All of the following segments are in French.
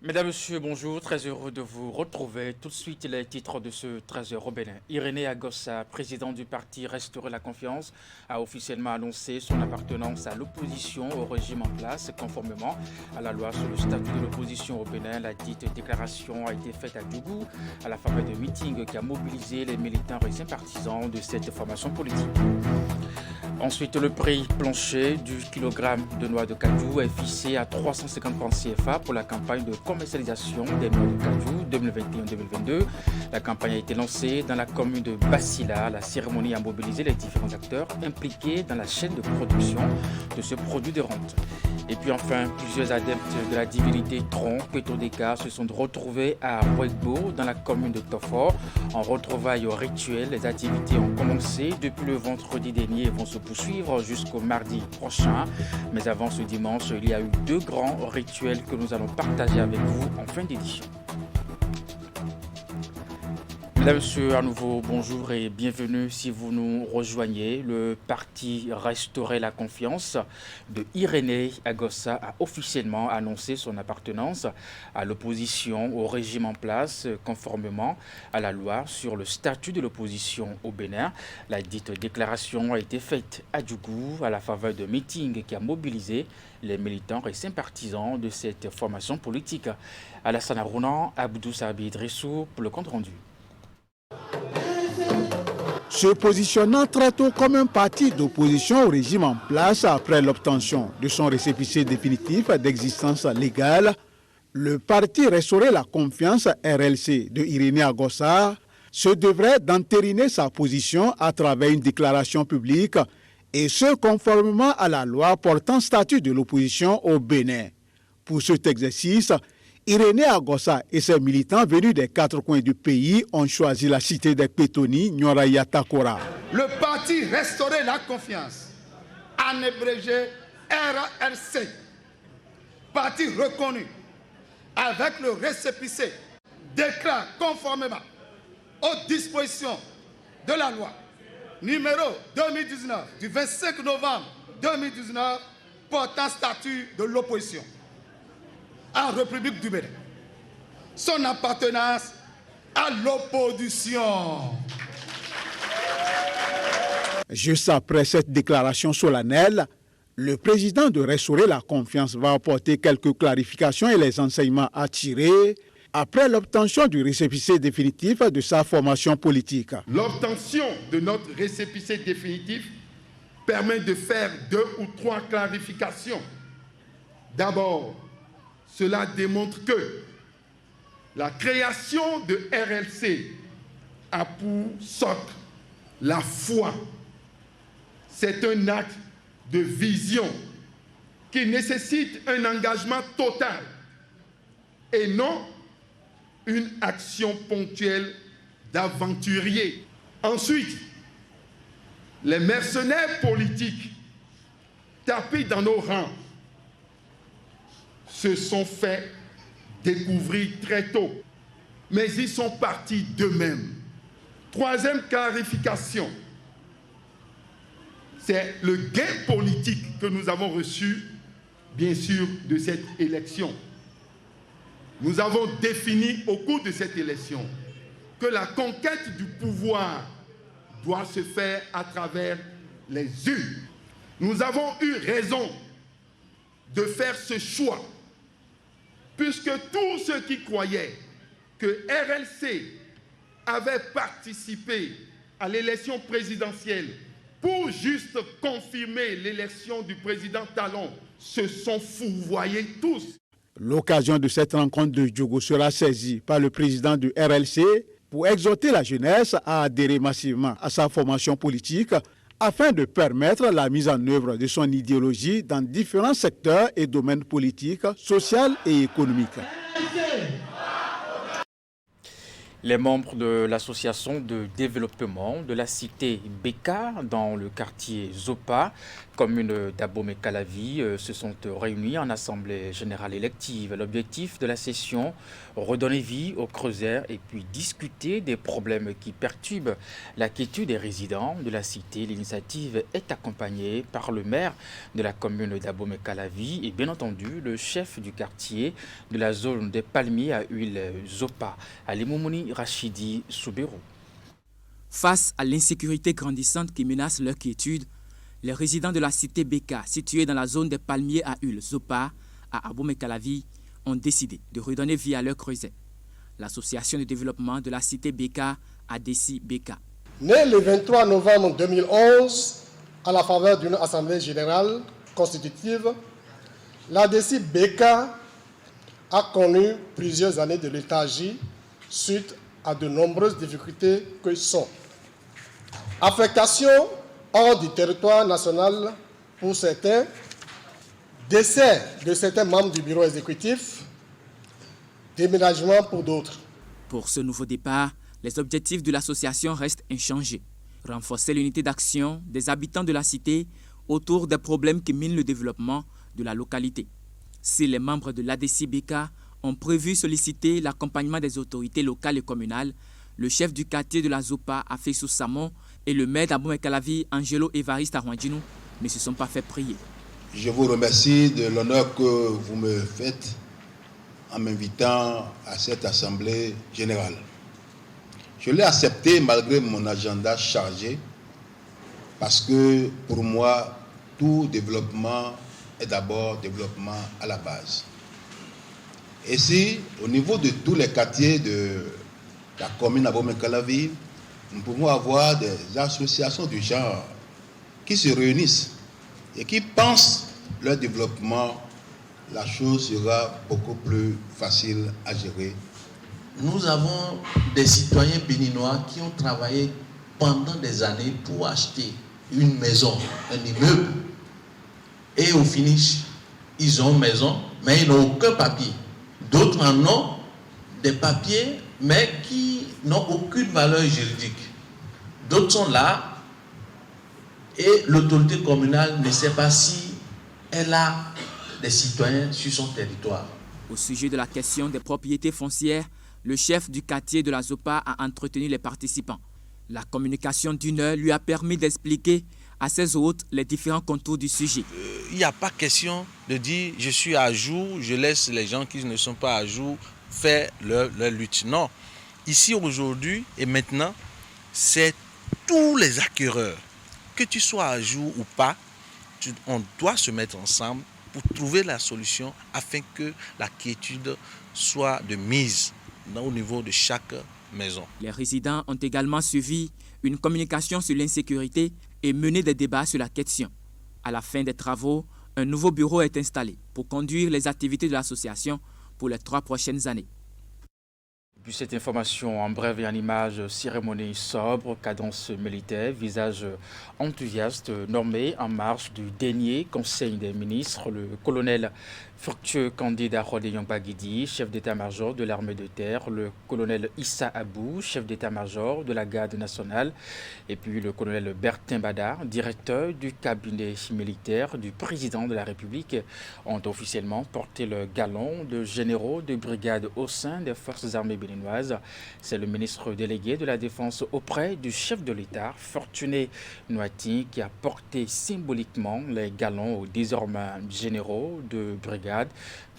Mesdames, Messieurs, bonjour. Très heureux de vous retrouver. Tout de suite, les titres de ce 13h au Bénin. Irénée Agossa, président du parti Restaurer la confiance, a officiellement annoncé son appartenance à l'opposition au régime en place, conformément à la loi sur le statut de l'opposition au Bénin. La dite déclaration a été faite à Djougou, à la faveur de meeting qui a mobilisé les militants et sympathisants de cette formation politique. Ensuite, le prix plancher du kilogramme de noix de cajou est fixé à 350 francs CFA pour la campagne de commercialisation des noix de cajou 2021-2022. La campagne a été lancée dans la commune de Bassila. La cérémonie a mobilisé les différents acteurs impliqués dans la chaîne de production de ce produit de rente. Et puis enfin, plusieurs adeptes de la divinité Tron, Petodeka, se sont retrouvés à Ouegbo, dans la commune de Tofor. En retrouvailles rituelles, les activités ont commencé depuis le vendredi dernier et vont se poursuivre jusqu'au mardi prochain. Mais avant ce dimanche, il y a eu deux grands rituels que nous allons partager avec vous en fin d'édition. Mesdames, Messieurs, à nouveau, bonjour et bienvenue si vous nous rejoignez. Le parti Restaurer la confiance de Irénée Agossa a officiellement annoncé son appartenance à l'opposition au régime en place, conformément à la loi sur le statut de l'opposition au Bénin. La dite déclaration a été faite à Djougou, à la faveur de meeting qui a mobilisé les militants et sympathisants de cette formation politique. Alassane Arounan, Abdou Sabi Idrissou pour le compte rendu. Se positionnant très tôt comme un parti d'opposition au régime en place après l'obtention de son récépissé définitif d'existence légale, le parti Restaurer la confiance RLC de Irénée Agossa se devrait d'entériner sa position à travers une déclaration publique et ce conformément à la loi portant statut de l'opposition au Bénin. Pour cet exercice, Irénée Agossa et ses militants venus des quatre coins du pays ont choisi la cité des Pétoni, Nyoraya Takora. Le parti Restaurer la confiance, en abrégé RLC, parti reconnu avec le récépissé, déclare conformément aux dispositions de la loi numéro 2019 du 25 novembre 2019 portant statut de l'opposition en République du Bénin, son appartenance à l'opposition. Juste après cette déclaration solennelle, le président de Restaurer la confiance va apporter quelques clarifications et les enseignements à tirer après l'obtention du récépissé définitif de sa formation politique. L'obtention de notre récépissé définitif permet de faire 2 ou 3 clarifications. D'abord, cela démontre que la création de RLC a pour socle la foi. C'est un acte de vision qui nécessite un engagement total et non une action ponctuelle d'aventurier. Ensuite, les mercenaires politiques tapis dans nos rangs se sont fait découvrir très tôt, mais ils sont partis d'eux-mêmes. Troisième clarification, c'est le gain politique que nous avons reçu, bien sûr, de cette élection. Nous avons défini au cours de cette élection que la conquête du pouvoir doit se faire à travers les urnes. Nous avons eu raison de faire ce choix, puisque tous ceux qui croyaient que RLC avait participé à l'élection présidentielle pour juste confirmer l'élection du président Talon se sont fourvoyés tous. L'occasion de cette rencontre de Djougou sera saisie par le président du RLC pour exhorter la jeunesse à adhérer massivement à sa formation politique afin de permettre la mise en œuvre de son idéologie dans différents secteurs et domaines politiques, sociaux et économiques. Les membres de l'association de développement de la cité Beka dans le quartier Zopa, commune d'Abomey-Calavi, se sont réunis en assemblée générale élective. L'objectif de la session, redonner vie aux creuseurs et puis discuter des problèmes qui perturbent la quiétude des résidents de la cité. L'initiative est accompagnée par le maire de la commune d'Abomey-Calavi et bien entendu le chef du quartier de la zone des palmiers à huile Zopa, Ali Moumouni Rachidi Soubérou. Face à l'insécurité grandissante qui menace leur quiétude, les résidents de la cité Beka, située dans la zone des palmiers à huile Zopa, à Abomey-Calavi, ont décidé de redonner vie à leur creuset. L'association de développement de la cité Beka, ADECI Beka. Né le 23 novembre 2011, à la faveur d'une assemblée générale constitutive, l'ADECI Beka a connu plusieurs années de léthargie suite à de nombreuses difficultés que sont affectation hors du territoire national pour certains, décès de certains membres du bureau exécutif, déménagement pour d'autres. Pour ce nouveau départ, les objectifs de l'association restent inchangés. Renforcer l'unité d'action des habitants de la cité autour des problèmes qui minent le développement de la localité. Si les membres de l'ADECI Beka ont prévu solliciter l'accompagnement des autorités locales et communales, le chef du quartier de la Zopa, Afessou Samon, et le maire d'Abomey-Calavi, Angelo Évariste Arwandjinou, ne se sont pas fait prier. Je vous remercie de l'honneur que vous me faites en m'invitant à cette assemblée générale. Je l'ai accepté malgré mon agenda chargé, parce que pour moi, tout développement est d'abord développement à la base. Et si, au niveau de tous les quartiers de la commune d'Abomey-Calavi, nous pouvons avoir des associations du genre qui se réunissent et qui pensent leur développement, la chose sera beaucoup plus facile à gérer. Nous avons des citoyens béninois qui ont travaillé pendant des années pour acheter une maison, un immeuble. Et au finish, ils ont une maison, mais ils n'ont aucun papier. D'autres en ont des papiers, mais qui n'ont aucune valeur juridique. D'autres sont là et l'autorité communale ne sait pas si elle a des citoyens sur son territoire. Au sujet de la question des propriétés foncières, le chef du quartier de la Zopa a entretenu les participants. La communication d'une heure lui a permis d'expliquer à ses hôtes les différents contours du sujet. Il n'y a pas question de dire je suis à jour, je laisse les gens qui ne sont pas à jour faire leur lutte. Non, ici aujourd'hui et maintenant, c'est tous les acquéreurs, que tu sois à jour ou pas, on doit se mettre ensemble pour trouver la solution afin que la quiétude soit de mise au niveau de chaque maison. Les résidents ont également suivi une communication sur l'insécurité et mené des débats sur la question. À la fin des travaux, un nouveau bureau est installé pour conduire les activités de l'association pour les 3 prochaines années. Puis cette information en bref et en images, cérémonie sobre, cadence militaire, visage enthousiaste, nommé en marge du dernier Conseil des ministres, le colonel Fructueux candidat Rodé Yongba-Guidi, chef d'état-major de l'armée de terre, le colonel Issa Abou, chef d'état-major de la garde nationale, et puis le colonel Bertin Badar, directeur du cabinet militaire du président de la République, ont officiellement porté le galon de généraux de brigade au sein des forces armées béninoises. C'est le ministre délégué de la Défense auprès du chef de l'État, Fortuné Noati, qui a porté symboliquement les galons aux désormais généraux de brigade.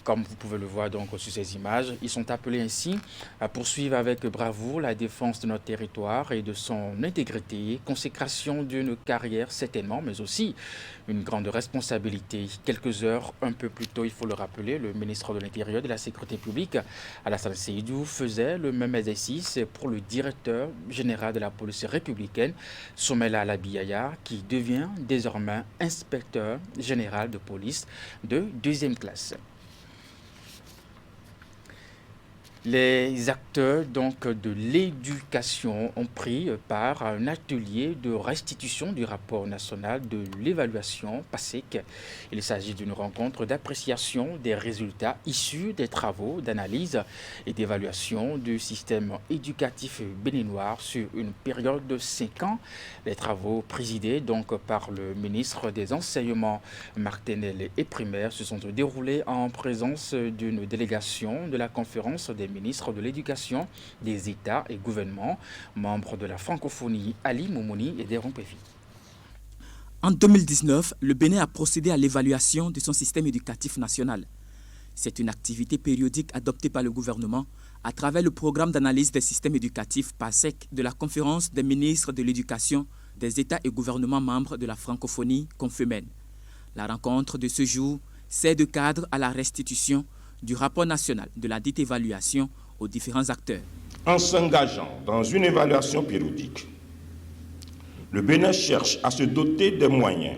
Comme vous pouvez le voir donc sur ces images, ils sont appelés ainsi à poursuivre avec bravoure la défense de notre territoire et de son intégrité, consécration d'une carrière certainement, mais aussi une grande responsabilité. Quelques heures un peu plus tôt, il faut le rappeler, le ministre de l'Intérieur et de la Sécurité publique, Alassane Seydou, faisait le même exercice pour le directeur général de la police républicaine, Soumela Labiyaya, qui devient désormais inspecteur général de police de 2e classe. Les acteurs donc, de l'éducation ont pris part à un atelier de restitution du rapport national de l'évaluation PASEC. Il s'agit d'une rencontre d'appréciation des résultats issus des travaux d'analyse et d'évaluation du système éducatif béninois sur une période de 5 ans. Les travaux présidés donc, par le ministre des Enseignements maternels et primaires se sont déroulés en présence d'une délégation de la conférence des ministre de l'Éducation, des États et gouvernements, membres de la francophonie Ali Moumouni et des Rompévi. En 2019, le Bénin a procédé à l'évaluation de son système éducatif national. C'est une activité périodique adoptée par le gouvernement à travers le programme d'analyse des systèmes éducatifs PASEC de la conférence des ministres de l'Éducation, des États et gouvernements membres de la francophonie Confémène. La rencontre de ce jour sert de cadre à la restitution du rapport national de la dite évaluation aux différents acteurs. En s'engageant dans une évaluation périodique, le Bénin cherche à se doter des moyens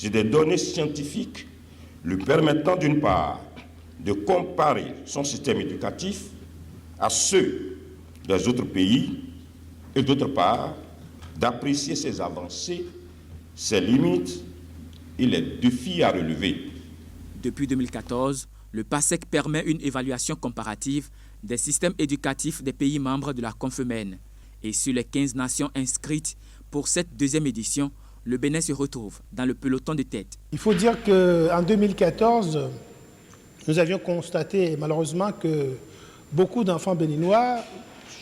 et des données scientifiques lui permettant d'une part de comparer son système éducatif à ceux des autres pays et d'autre part d'apprécier ses avancées, ses limites et les défis à relever. Depuis 2014, le PASEC permet une évaluation comparative des systèmes éducatifs des pays membres de la Confémène. Et sur les 15 nations inscrites pour cette deuxième édition, le Bénin se retrouve dans le peloton de tête. Il faut dire qu'en 2014, nous avions constaté malheureusement que beaucoup d'enfants béninois,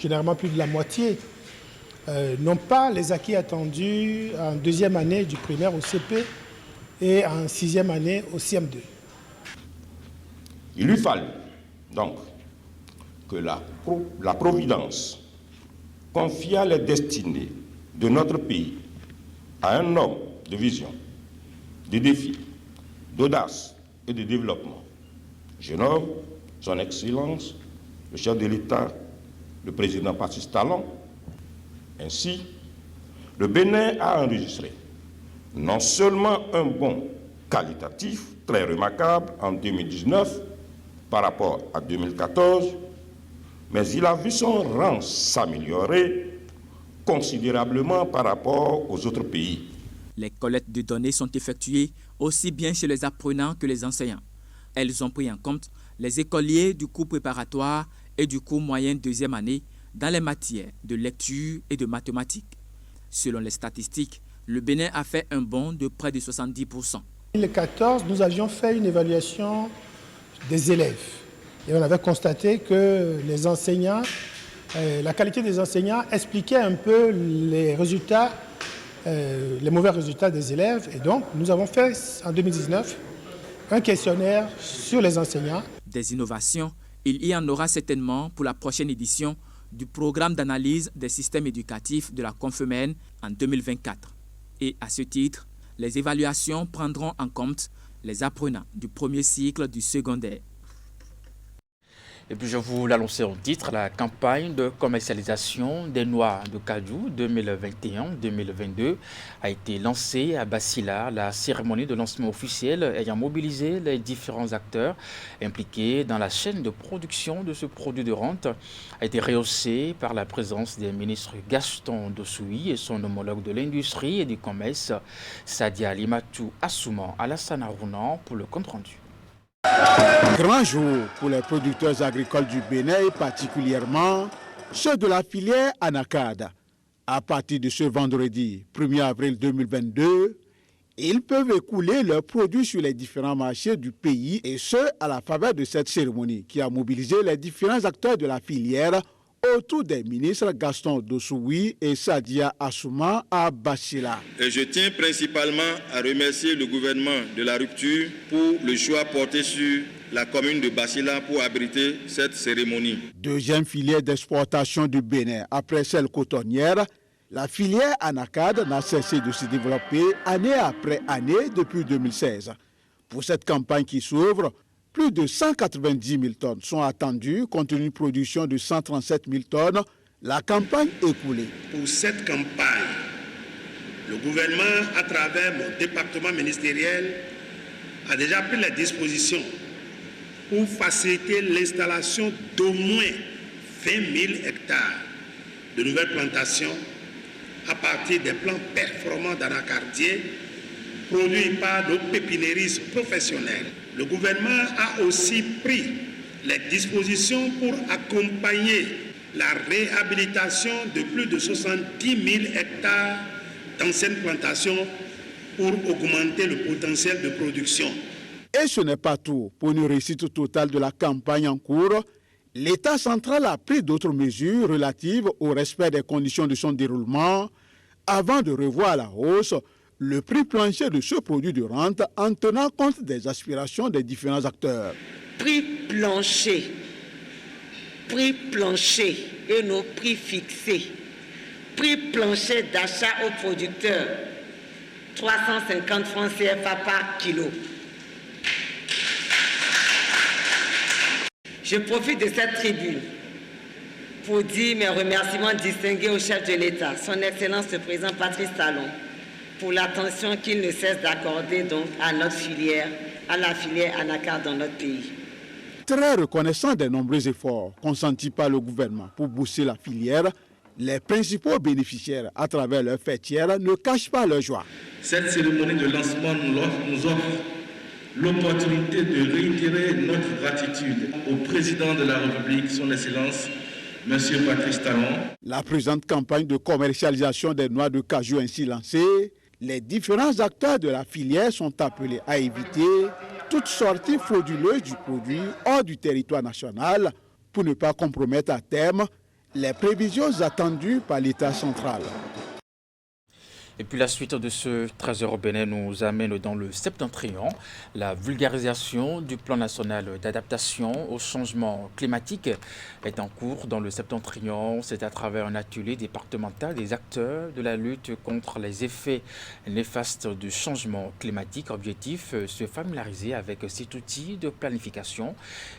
généralement plus de la moitié, n'ont pas les acquis attendus en deuxième année du primaire au CP et en sixième année au CM2. Il lui fallait donc que la Providence confia les destinées de notre pays à un homme de vision, de défi, d'audace et de développement. Je nomme son Excellence, le chef de l'État, le président Patrice Talon. Ainsi, le Bénin a enregistré non seulement un bond qualitatif très remarquable en 2019, par rapport à 2014, mais il a vu son rang s'améliorer considérablement par rapport aux autres pays. Les collectes de données sont effectuées aussi bien chez les apprenants que les enseignants. Elles ont pris en compte les écoliers du cours préparatoire et du cours moyen deuxième année dans les matières de lecture et de mathématiques. Selon les statistiques, le Bénin a fait un bond de près de 70%. En 2014, nous avions fait une évaluation des élèves. Et on avait constaté que les enseignants, la qualité des enseignants expliquait un peu les résultats, les mauvais résultats des élèves. Et donc, nous avons fait en 2019 un questionnaire sur les enseignants. Des innovations, il y en aura certainement pour la prochaine édition du programme d'analyse des systèmes éducatifs de la Confémène en 2024. Et à ce titre, les évaluations prendront en compte les apprenants du premier cycle du secondaire. Et puis je vous l'annonçais en titre, la campagne de commercialisation des noix de cajou 2021-2022 a été lancée à Basila. La cérémonie de lancement officielle ayant mobilisé les différents acteurs impliqués dans la chaîne de production de ce produit de rente a été rehaussée par la présence des ministres Gaston Dossoui et son homologue de l'industrie et du commerce, Sadia Limatou Assouman Alassane Arounan pour le compte-rendu. Grand jour pour les producteurs agricoles du Bénin et particulièrement ceux de la filière Anacad. À partir de ce vendredi 1er avril 2022, ils peuvent écouler leurs produits sur les différents marchés du pays et ce à la faveur de cette cérémonie qui a mobilisé les différents acteurs de la filière autour des ministres Gaston Dossoui et Sadia Assouman à Basila. Et je tiens principalement à remercier le gouvernement de la rupture pour le choix porté sur la commune de Basila pour abriter cette cérémonie. Deuxième filière d'exportation du Bénin après celle cotonnière, la filière Anacad n'a cessé de se développer année après année depuis 2016. Pour cette campagne qui s'ouvre, plus de 190 000 tonnes sont attendues, compte tenu d'une production de 137 000 tonnes. La campagne écoulée. Pour cette campagne, le gouvernement, à travers mon département ministériel, a déjà pris les dispositions pour faciliter l'installation d'au moins 20 000 hectares de nouvelles plantations à partir des plants performants d'anacardier produits par nos pépinéristes professionnels. Le gouvernement a aussi pris les dispositions pour accompagner la réhabilitation de plus de 70 000 hectares d'anciennes plantations pour augmenter le potentiel de production. Et ce n'est pas tout. Pour une réussite totale de la campagne en cours, l'État central a pris d'autres mesures relatives au respect des conditions de son déroulement avant de revoir à la hausse le prix plancher de ce produit de rente en tenant compte des aspirations des différents acteurs. Prix plancher et nos prix fixés. Prix plancher d'achat aux producteurs, 350 francs CFA par kilo. Je profite de cette tribune pour dire mes remerciements distingués au chef de l'État, son Excellence le Président Patrice Talon, pour l'attention qu'il ne cesse d'accorder donc à notre filière, à la filière anacarde dans notre pays. Très reconnaissant des nombreux efforts consentis par le gouvernement pour booster la filière, les principaux bénéficiaires à travers leur fêtière ne cachent pas leur joie. Cette cérémonie de lancement nous offre l'opportunité de réitérer notre gratitude au président de la République, son Excellence, M. Patrice Talon. La présente campagne de commercialisation des noix de cajou ainsi lancée, les différents acteurs de la filière sont appelés à éviter toute sortie frauduleuse du produit hors du territoire national pour ne pas compromettre à terme les prévisions attendues par l'État central. Et puis la suite de ce 13h au Bénin nous amène dans le septentrion. La vulgarisation du plan national d'adaptation au changement climatique est en cours dans le septentrion. C'est à travers un atelier départemental des acteurs de la lutte contre les effets néfastes du changement climatique. Objectif, se familiariser avec cet outil de planification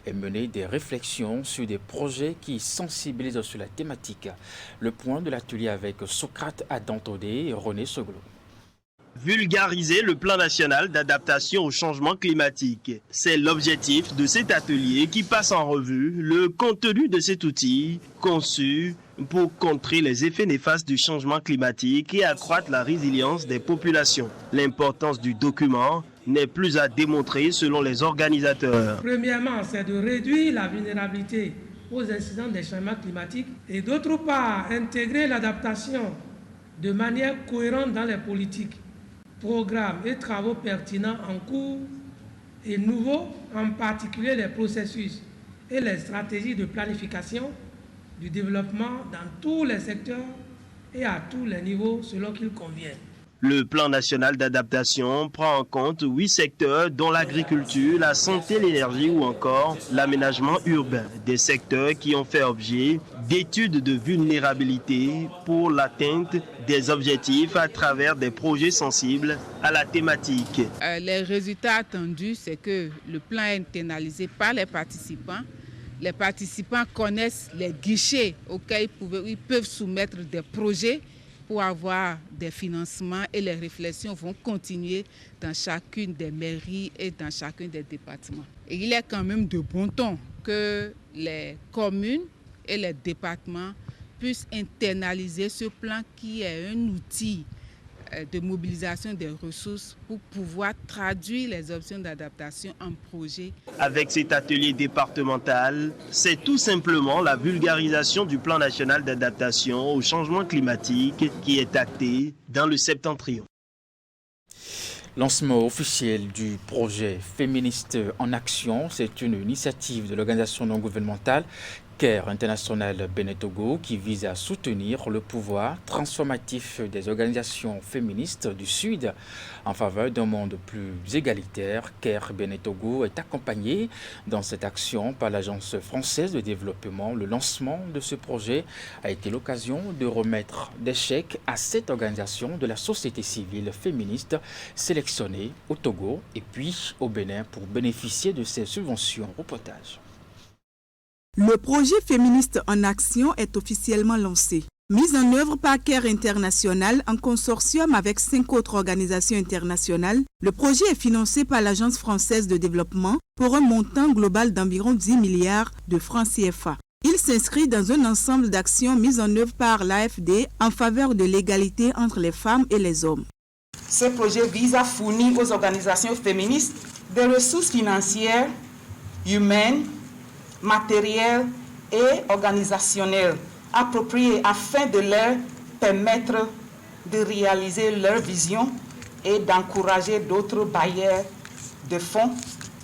et mener des réflexions sur des projets qui sensibilisent sur la thématique. Le point de l'atelier avec Socrate Adantodé et René Soglo. Vulgariser le plan national d'adaptation au changement climatique. C'est l'objectif de cet atelier qui passe en revue le contenu de cet outil conçu pour contrer les effets néfastes du changement climatique et accroître la résilience des populations. L'importance du document n'est plus à démontrer selon les organisateurs. Premièrement, c'est de réduire la vulnérabilité aux incidents des changements climatiques et d'autre part, intégrer l'adaptation de manière cohérente dans les politiques, programmes et travaux pertinents en cours et nouveaux, en particulier les processus et les stratégies de planification du développement dans tous les secteurs et à tous les niveaux selon qu'il convient. Le plan national d'adaptation prend en compte 8 secteurs dont l'agriculture, la santé, l'énergie ou encore l'aménagement urbain. Des secteurs qui ont fait objet d'études de vulnérabilité pour l'atteinte des objectifs à travers des projets sensibles à la thématique. Les résultats attendus, c'est que le plan est internalisé par les participants. Les participants connaissent les guichets auxquels ils peuvent soumettre des projets pour avoir des financements et les réflexions vont continuer dans chacune des mairies et dans chacun des départements. Et il est quand même de bon ton que les communes et les départements puissent internaliser ce plan qui est un outil de mobilisation des ressources pour pouvoir traduire les options d'adaptation en projet. Avec cet atelier départemental, c'est tout simplement la vulgarisation du plan national d'adaptation au changement climatique qui est acté dans le septentrion. Lancement officiel du projet Féministes en Action, c'est une initiative de l'organisation non gouvernementale CARE International Bénin-Togo qui vise à soutenir le pouvoir transformatif des organisations féministes du Sud en faveur d'un monde plus égalitaire. CARE Bénin-Togo est accompagné dans cette action par l'Agence française de développement. Le lancement de ce projet a été l'occasion de remettre des chèques à 7 organisations de la société civile féministe sélectionnées au Togo et puis au Bénin pour bénéficier de ces subventions. Reportage. Le projet Féministes en Action est officiellement lancé. Mis en œuvre par CARE International en consortium avec 5 autres organisations internationales, le projet est financé par l'Agence française de développement pour un montant global d'environ 10 milliards de francs CFA. Il s'inscrit dans un ensemble d'actions mises en œuvre par l'AFD en faveur de l'égalité entre les femmes et les hommes. Ce projet vise à fournir aux organisations féministes des ressources financières, humaines, matérielles et organisationnelles appropriées afin de leur permettre de réaliser leur vision et d'encourager d'autres bailleurs de fonds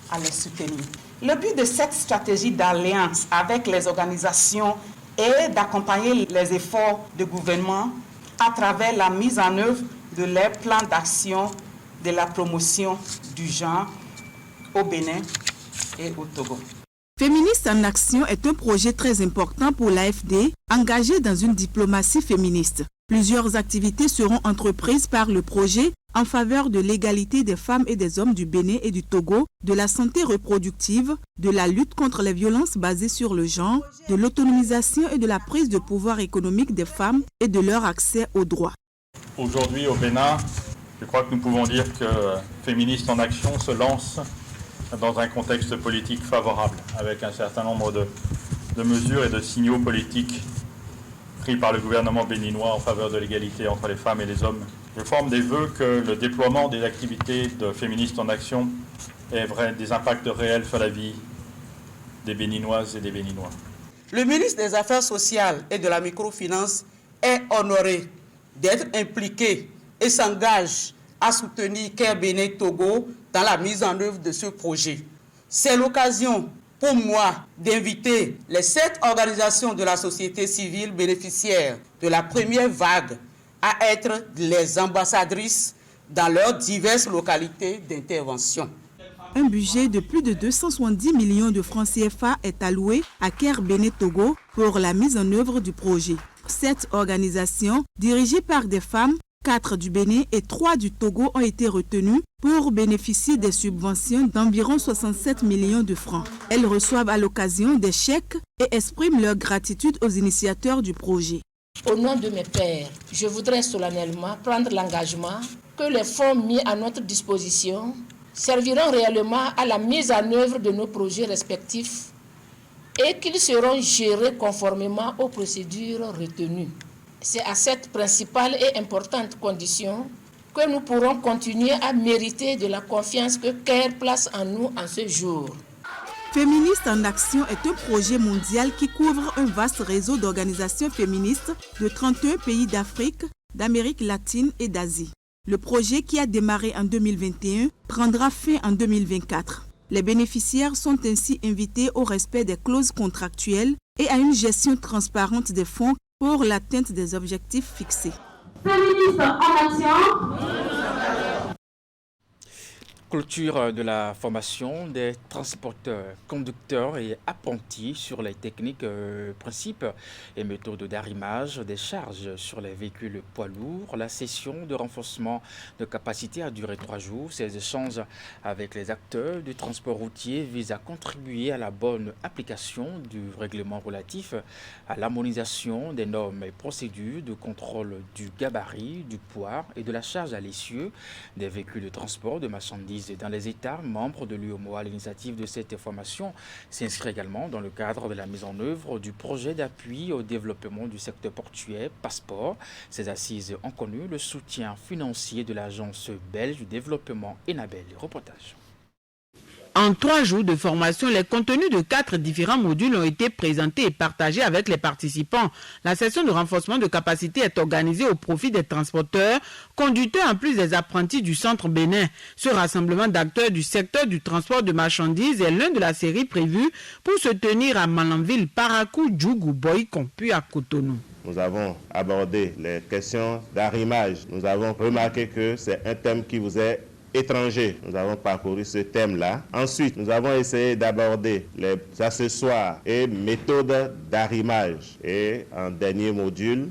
à les soutenir. Le but de cette stratégie d'alliance avec les organisations est d'accompagner les efforts du gouvernement à travers la mise en œuvre de leur plan d'action de la promotion du genre au Bénin et au Togo. Féministes en action est un projet très important pour l'AFD, engagé dans une diplomatie féministe. Plusieurs activités seront entreprises par le projet en faveur de l'égalité des femmes et des hommes du Bénin et du Togo, de la santé reproductive, de la lutte contre les violences basées sur le genre, de l'autonomisation et de la prise de pouvoir économique des femmes et de leur accès aux droits. Aujourd'hui au Bénin, je crois que nous pouvons dire que Féministes en action se lance dans un contexte politique favorable, avec un certain nombre de mesures et de signaux politiques pris par le gouvernement béninois en faveur de l'égalité entre les femmes et les hommes. Je forme des vœux que le déploiement des activités de Féministes en action ait des impacts réels sur la vie des Béninoises et des Béninois. Le ministre des Affaires sociales et de la microfinance est honoré d'être impliqué et s'engage à soutenir Care Bénin Togo dans la mise en œuvre de ce projet. C'est l'occasion pour moi d'inviter les 7 organisations de la société civile bénéficiaires de la première vague à être les ambassadrices dans leurs diverses localités d'intervention. Un budget de plus de 270 millions de francs CFA est alloué à Care Bénin Togo pour la mise en œuvre du projet. 7 organisations dirigées par des femmes, 4 du Bénin et 3 du Togo ont été retenues pour bénéficier des subventions d'environ 67 millions de francs. Elles reçoivent à l'occasion des chèques et expriment leur gratitude aux initiateurs du projet. Au nom de mes pairs, je voudrais solennellement prendre l'engagement que les fonds mis à notre disposition serviront réellement à la mise en œuvre de nos projets respectifs et qu'ils seront gérés conformément aux procédures retenues. C'est à cette principale et importante condition que nous pourrons continuer à mériter de la confiance que CARE place en nous en ce jour. Féministes en action est un projet mondial qui couvre un vaste réseau d'organisations féministes de 31 pays d'Afrique, d'Amérique latine et d'Asie. Le projet, qui a démarré en 2021, prendra fin en 2024. Les bénéficiaires sont ainsi invités au respect des clauses contractuelles et à une gestion transparente des fonds pour l'atteinte des objectifs fixés. Féministes en action. Clôture de la formation des transporteurs, conducteurs et apprentis sur les techniques, principes et méthodes d'arrimage des charges sur les véhicules poids lourds. La session de renforcement de capacité a duré 3 jours. Ces échanges avec les acteurs du transport routier visent à contribuer à la bonne application du règlement relatif à l'harmonisation des normes et procédures de contrôle du gabarit, du poids et de la charge à l'essieu des véhicules de transport de marchandises dans les États membres de l'UEMOA. L'initiative de cette formation s'inscrit également dans le cadre de la mise en œuvre du projet d'appui au développement du secteur portuaire Passeport. Ces assises ont connu le soutien financier de l'agence belge du développement Enabel. Reportage. En 3 jours de formation, les contenus de 4 différents modules ont été présentés et partagés avec les participants. La session de renforcement de capacité est organisée au profit des transporteurs, conducteurs en plus des apprentis du centre Bénin. Ce rassemblement d'acteurs du secteur du transport de marchandises est l'un de la série prévue pour se tenir à Malanville, Parakou, Djougou, Boïkon, puis à Cotonou. Nous avons abordé les questions d'arrimage. Nous avons remarqué que c'est un thème qui vous est étrangers. Nous avons parcouru ce thème-là. Ensuite, nous avons essayé d'aborder les accessoires et méthodes d'arrimage. Et en dernier module,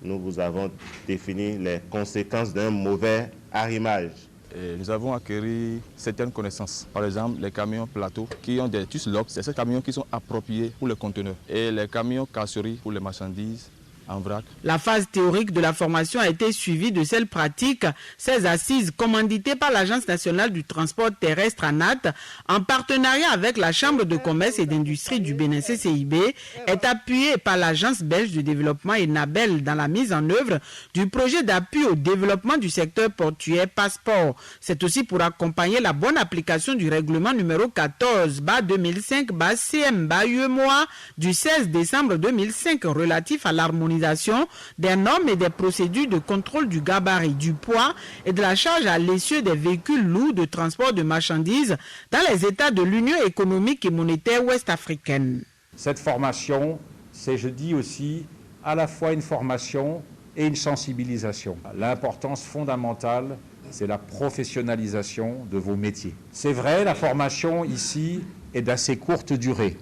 nous vous avons défini les conséquences d'un mauvais arrimage. Et nous avons acquis certaines connaissances. Par exemple, les camions plateaux qui ont des TUS-LOC, c'est ces camions qui sont appropriés pour les conteneurs. Et les camions casseries pour les marchandises en vrac. La phase théorique de la formation a été suivie de celle pratique. Ces assises, commanditées par l'Agence nationale du transport terrestre ANAT, en partenariat avec la Chambre de commerce et d'industrie du Bénin CCIB, est appuyée par l'Agence belge de développement ENABEL dans la mise en œuvre du projet d'appui au développement du secteur portuaire Passeport. C'est aussi pour accompagner la bonne application du règlement numéro 14/2005/CM/UEMOA du 16 décembre 2005 relatif à l'harmonisation des normes et des procédures de contrôle du gabarit, du poids et de la charge à l'essieu des véhicules lourds de transport de marchandises dans les États de l'Union économique et monétaire ouest-africaine. Cette formation, c'est, je dis aussi, à la fois une formation et une sensibilisation. L'importance fondamentale, c'est la professionnalisation de vos métiers. C'est vrai, la formation ici est d'assez courte durée,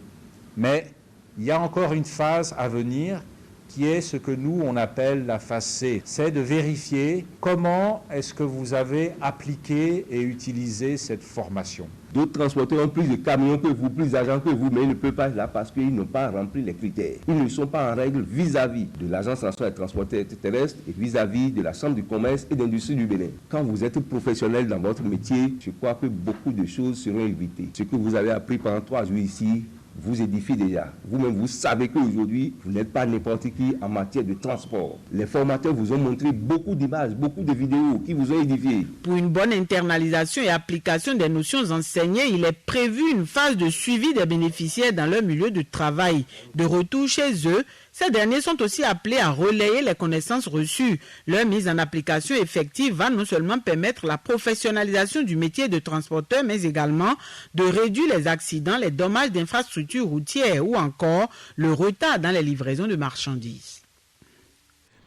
mais il y a encore une phase à venir qui est ce que nous, on appelle la phase C. C'est de vérifier comment est-ce que vous avez appliqué et utilisé cette formation. D'autres transporteurs ont plus de camions que vous, plus d'argent que vous, mais ils ne peuvent pas là parce qu'ils n'ont pas rempli les critères. Ils ne sont pas en règle vis-à-vis de l'Agence nationale des transporteurs terrestres et vis-à-vis de la Chambre du commerce et d'industrie du Bénin. Quand vous êtes professionnel dans votre métier, je crois que beaucoup de choses seront évitées. Ce que vous avez appris pendant 3 jours ici vous édifie déjà. Vous-même, vous savez qu'aujourd'hui, vous n'êtes pas n'importe qui en matière de transport. Les formateurs vous ont montré beaucoup d'images, beaucoup de vidéos qui vous ont édifié. Pour une bonne internalisation et application des notions enseignées, il est prévu une phase de suivi des bénéficiaires dans leur milieu de travail. De retour chez eux, ces derniers sont aussi appelés à relayer les connaissances reçues. Leur mise en application effective va non seulement permettre la professionnalisation du métier de transporteur, mais également de réduire les accidents, les dommages d'infrastructures routières ou encore le retard dans les livraisons de marchandises.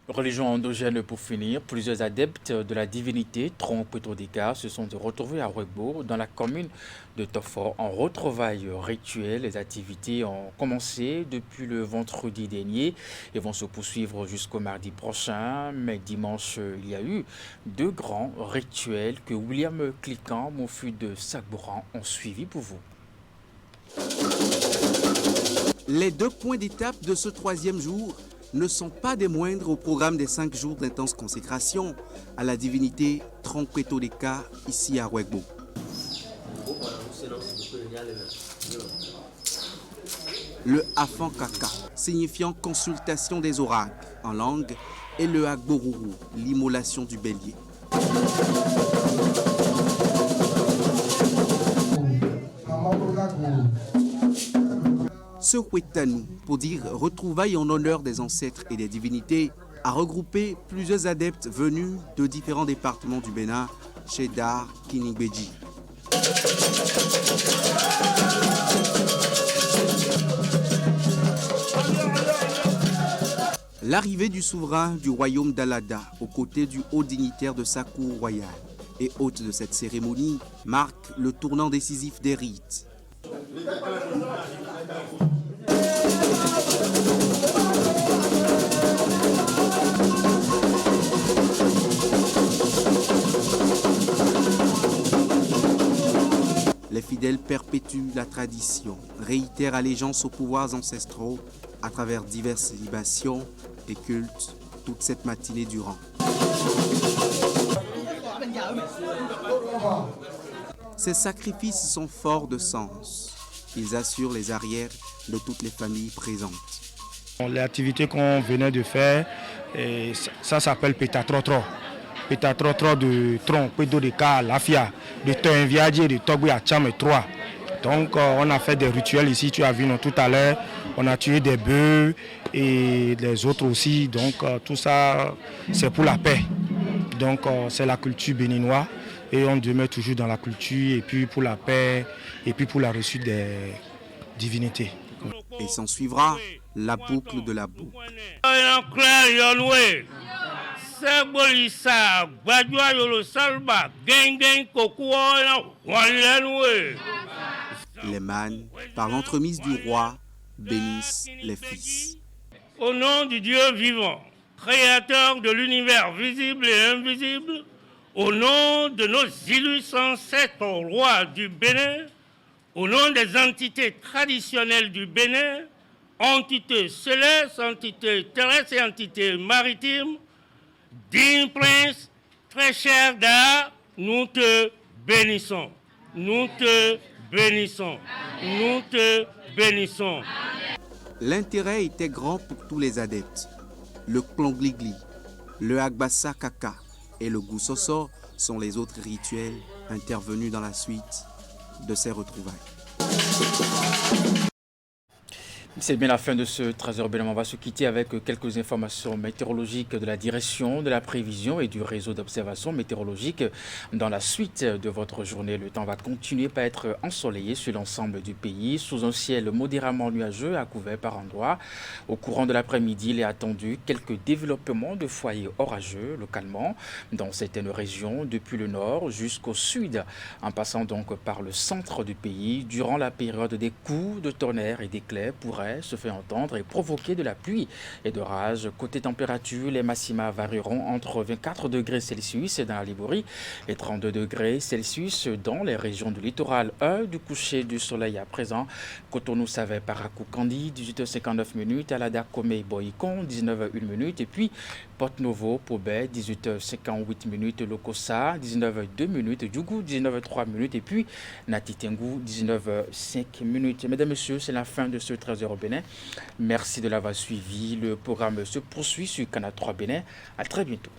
Religion endogène pour finir, plusieurs adeptes de la divinité Tron-Petro-Deka se sont retrouvés à Ouegbo, dans la commune de Tofo, en retrouvailles rituelles. Les activités ont commencé depuis le vendredi dernier et vont se poursuivre jusqu'au mardi prochain. Mais dimanche, il y a eu 2 grands rituels que William Cliquant, Mofu de Sagbouran, ont suivi pour vous. Les 2 points d'étape de ce 3e jour ne sont pas des moindres au programme des 5 jours d'intense consécration à la divinité Tron-Petro-Deka ici à Ouegbo. Le Afan Kaka, signifiant consultation des oracles en langue, et le Agboruru, l'immolation du bélier. Ce Huetanou, pour dire retrouvailles en honneur des ancêtres et des divinités, a regroupé plusieurs adeptes venus de différents départements du Bénin, Cheddar, Kinigbeji. L'arrivée du souverain du royaume d'Alada aux côtés du haut dignitaire de sa cour royale et hôte de cette cérémonie marque le tournant décisif des rites. Les fidèles perpétuent la tradition, réitèrent allégeance aux pouvoirs ancestraux à travers diverses libations et cultes toute cette matinée durant. Ces sacrifices sont forts de sens. Ils assurent les arrières de toutes les familles présentes. L'activité qu'on venait de faire, ça s'appelle Petatrotro. Petatrotro de Tron, Petro-Deka, Lafia, de Toinviadji, de Togui à Tcham et 3. Donc on a fait des rituels ici, tu as vu tout à l'heure. On a tué des bœufs et les autres aussi. Donc tout ça, c'est pour la paix. Donc c'est la culture béninoise et on demeure toujours dans la culture et puis pour la paix et puis pour la reçue des divinités. Et s'en suivra la boucle de la boucle. Les mânes, par l'entremise du roi, bénissent les fils. Au nom du Dieu vivant, créateur de l'univers visible et invisible, au nom de nos illustres ancêtres rois du Bénin, au nom des entités traditionnelles du Bénin, entité céleste, entité terrestre et entité maritime, digne prince, très cher Da, nous te bénissons. Nous te bénissons. Nous te bénissons. L'intérêt était grand pour tous les adeptes. Le Klongligli, le Agbassa Kaka et le Goussoso sont les autres rituels intervenus dans la suite de ces retrouvailles. C'est bien la fin de ce 13h Bénin. On va se quitter avec quelques informations météorologiques de la direction de la prévision et du réseau d'observation météorologique. Dans la suite de votre journée, le temps va continuer par être ensoleillé sur l'ensemble du pays, sous un ciel modérément nuageux à couvert par endroits. Au courant de l'après-midi, il est attendu quelques développements de foyers orageux localement dans certaines régions, depuis le nord jusqu'au sud, en passant donc par le centre du pays. Durant la période, des coups de tonnerre et d'éclairs pourraient se fait entendre et provoquer de la pluie et d'orage. Côté température, les maxima varieront entre 24 degrés Celsius dans la Liborie et 32 degrés Celsius dans les régions du littoral. Heure du coucher du soleil à présent. Cotonou, Savait, Parakou, Kandi, 18h59, Alada, Kome, Boyikon, 19h01, et puis Porte-Novo, Pobet, 18h58, Lokossa, 19h02, Djougou, 19h03, et puis Natitengu, 19h05. Mesdames, Messieurs, c'est la fin de ce 13h au Bénin. Merci de l'avoir suivi. Le programme se poursuit sur Canal 3 Bénin. À très bientôt.